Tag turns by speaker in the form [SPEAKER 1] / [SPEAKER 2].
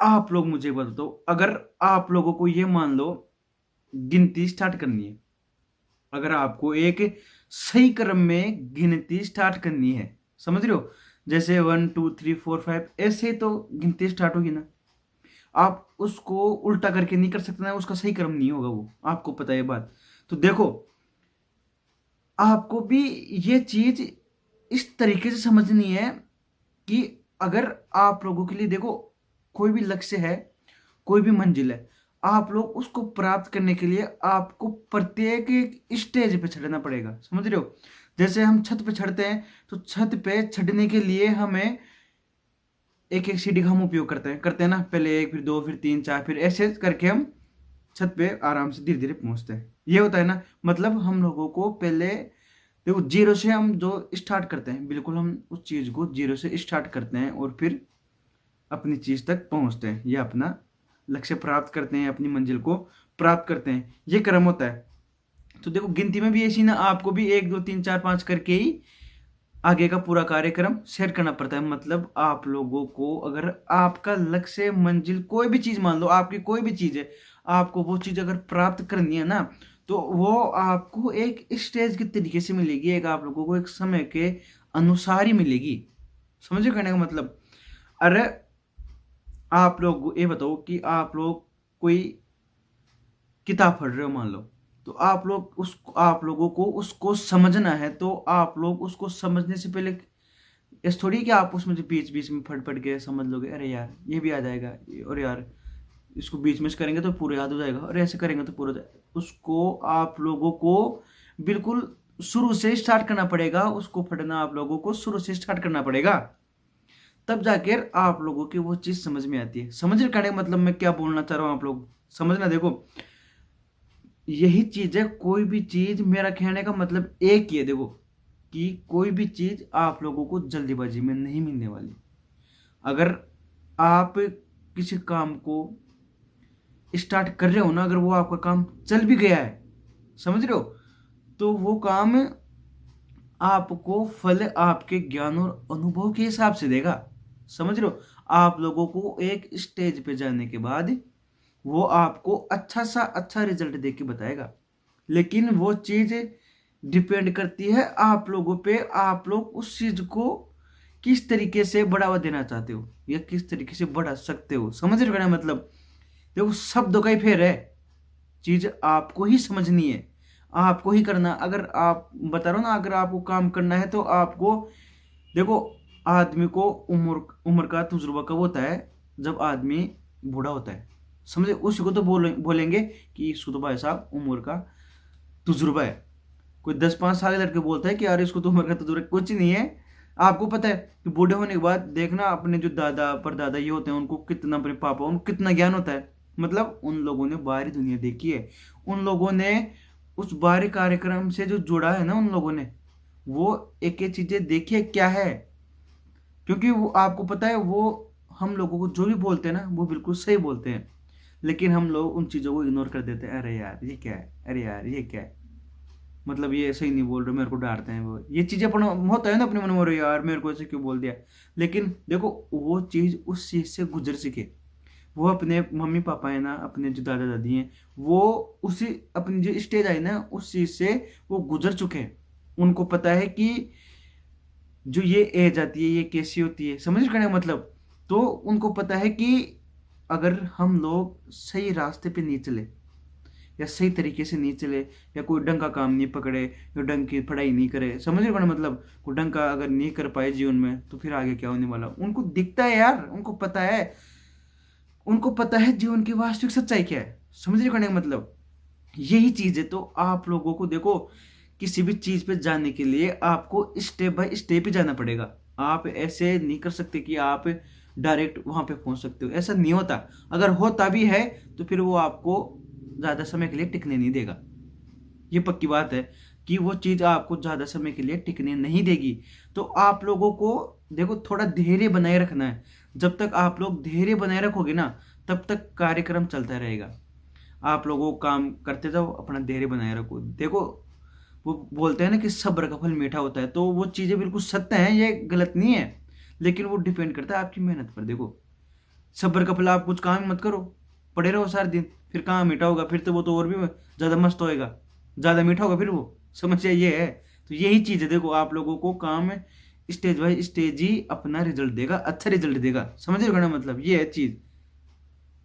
[SPEAKER 1] आप लोग मुझे बता दो, अगर आप लोगों को ये मान लो गिनती स्टार्ट करनी है, अगर आपको एक सही क्रम में गिनती स्टार्ट करनी है, समझ रहे हो, जैसे 1 2 3 4 5 ऐसे तो गिनती स्टार्ट होगी ना। आप उसको उल्टा करके नहीं कर सकते ना, उसका सही क्रम नहीं होगा वो, आपको पता है ये बात। तो देखो, आपको भी ये चीज इस तरीके से समझनी है कि अगर आप लोगों के लिए देखो, कोई भी लक्ष्य है, कोई भी मंजिल है, आप लोग उसको प्राप्त करने के लिए आपको प्रत्येक एक स्टेज पे चढ़ना पड़ेगा, समझ रहे हो। जैसे हम छत पे चढ़ते हैं, तो छत पे चढ़ने के लिए हमें एक एक सीढ़ी का हम उपयोग करते हैं ना, पहले एक, फिर दो, फिर तीन, चार, फिर ऐसे करके हम छत पे आराम से धीरे धीरे पहुंचते हैं, ये होता है ना। मतलब हम लोगों को पहले देखो, जीरो से हम जो स्टार्ट करते हैं, बिल्कुल हम उस चीज को जीरो से स्टार्ट करते हैं और फिर अपनी चीज तक पहुंचते हैं, या अपना लक्ष्य प्राप्त करते हैं, अपनी मंजिल को प्राप्त करते हैं, ये क्रम होता है। तो देखो, गिनती में भी ऐसी ना, आपको भी 1 2 3 4 5 करके ही आगे का पूरा कार्यक्रम सेट करना पड़ता है। मतलब आप लोगों को अगर आपका लक्ष्य, मंजिल, कोई भी चीज मान लो, आपकी कोई भी चीज है, आपको वो चीज अगर प्राप्त करनी है ना, तो वो आपको एक स्टेज के तरीके से मिलेगी, एक आप लोगों को एक समय के अनुसार ही मिलेगी। समझे कहने का मतलब। अरे आप लोग ये बताओ कि आप लोग कोई किताब पढ़ रहे हो मान लो, तो आप लोगों को उसको समझना है, तो आप लोग उसको समझने से पहले इस थोड़ी कि आप उसमें जो बीच बीच में फट फट के समझ लोगे, अरे यार ये भी आ जाएगा, और यार इसको बीच में से करेंगे तो पूरा याद हो जाएगा, और ऐसे करेंगे तो पूरा हो जाएगा। उसको आप लोगों को बिल्कुल शुरू से स्टार्ट करना पड़ेगा, उसको पढ़ना आप लोगों को शुरू से स्टार्ट करना पड़ेगा, तब जाकर आप लोगों की वो चीज समझ में आती है। समझ रहे कहने का मतलब मैं क्या बोलना चाह रहा हूँ, आप लोग समझना। देखो, यही चीज है, कोई भी चीज, मेरा कहने का मतलब एक ही है, देखो, कि कोई भी चीज आप लोगों को जल्दीबाजी में नहीं मिलने वाली। अगर आप किसी काम को स्टार्ट कर रहे हो ना, अगर वो आपका काम चल भी गया है, समझ रहे हो, तो वो काम आपको फल आपके ज्ञान और अनुभव के हिसाब से देगा, समझ रहे हो। आप लोगों को एक स्टेज पे जाने के बाद वो आपको अच्छा सा अच्छा रिजल्ट दे के बताएगा, लेकिन वो चीज डिपेंड करती है आप लोगों पे, आप लोग उस चीज को किस तरीके से बढ़ावा देना चाहते हो, या किस तरीके से बढ़ा सकते हो, समझ रहे हो ना मतलब। देखो, शब्दों का ही फेर है, चीज आपको ही समझनी है, आपको ही करना। अगर आप बता रहा हो ना, अगर आपको काम करना है तो आपको, देखो, आदमी को उम्र उम्र का तजुर्बा कब होता है, जब आदमी बूढ़ा होता है, समझे। उसी को तो बोलेंगे कि इसको तो भाई साहब उम्र का तजुर्बा है। कोई 10 5 साल के लड़के बोलता है कि यार इसको तो उम्र का तजुर्बा, कुछ नहीं है। आपको पता है कि बूढ़े होने के बाद देखना, अपने जो दादा परदादा ये होते हैं, उनको कितना, अपने पापा, उनको कितना ज्ञान होता है। मतलब उन लोगों ने बाहरी दुनिया देखी है, उन लोगों ने उस बाहरी कार्यक्रम से जो जुड़ा है ना, उन लोगों ने वो एक एक चीजें देखी है क्या है। क्योंकि वो आपको पता है, वो हम लोगों को जो भी बोलते हैं ना, वो बिल्कुल सही बोलते हैं, लेकिन हम लोग उन चीज़ों को इग्नोर कर देते हैं। अरे यार ये क्या है, अरे यार ये क्या है, मतलब ये सही नहीं बोल रहे, मेरे को डांटते हैं, वो ये चीज़ें अपन होता है ना अपने मन में, अरे यार मेरे को ऐसे क्यों बोल दिया। लेकिन देखो, वो चीज़ उस चीज़ से गुजर सके, वो अपने मम्मी पापा है ना, अपने जो दादा दादी हैं, वो उसी अपनी जो स्टेज आई ना, उस चीज़ से वो गुजर चुके हैं। उनको पता है कि जो ये एज आती है ये कैसी होती है, समझ रहे हैं मतलब। तो उनको पता है कि अगर हम लोग सही रास्ते पे नहीं चले, या सही तरीके से नहीं चले, या कोई ढंग का काम नहीं पकड़े, या ढंग की पढ़ाई नहीं करे, समझ रहे हो ना मतलब, कोई ढंग का अगर नहीं कर पाए जीवन में, तो फिर आगे क्या होने वाला उनको दिखता है यार, उनको पता है, उनको पता है जीवन की वास्तविक सच्चाई क्या है, समझ रहे हो ना मतलब। यही चीज है। तो आप लोगों को देखो, किसी भी चीज पे जाने के लिए आपको स्टेप बाय स्टेप ही जाना पड़ेगा। आप ऐसे नहीं कर सकते कि आप डायरेक्ट वहां पे पहुंच सकते हो, ऐसा नहीं होता। अगर होता भी है तो फिर वो आपको ज्यादा समय के लिए टिकने नहीं देगा, ये पक्की बात है कि वो चीज आपको ज्यादा समय के लिए टिकने नहीं देगी। तो आप लोगों को देखो, थोड़ा धैर्य बनाए रखना है। जब तक आप लोग धैर्य बनाए रखोगे ना, तब तक कार्यक्रम चलता रहेगा। आप लोगों को काम करते जाओ, अपना धैर्य बनाए रखो। देखो, वो बोलते हैं ना कि सब्र का फल मीठा होता है, तो वो चीजें बिल्कुल सत्य हैं, ये गलत नहीं है, लेकिन वो डिपेंड करता है आपकी मेहनत पर। देखो, सब्र का फल आप कुछ काम ही मत करो, पड़े रहो सारे दिन, फिर कहाँ मीठा होगा, फिर तो वो तो और भी ज्यादा मस्त होएगा, ज्यादा मीठा होगा फिर वो। समस्या ये है। तो यही चीज है, देखो आप लोगों को काम स्टेज बाय स्टेज ही अपना रिजल्ट देगा, अच्छा रिजल्ट देगा, समझ रहे हो ना, मतलब ये है चीज।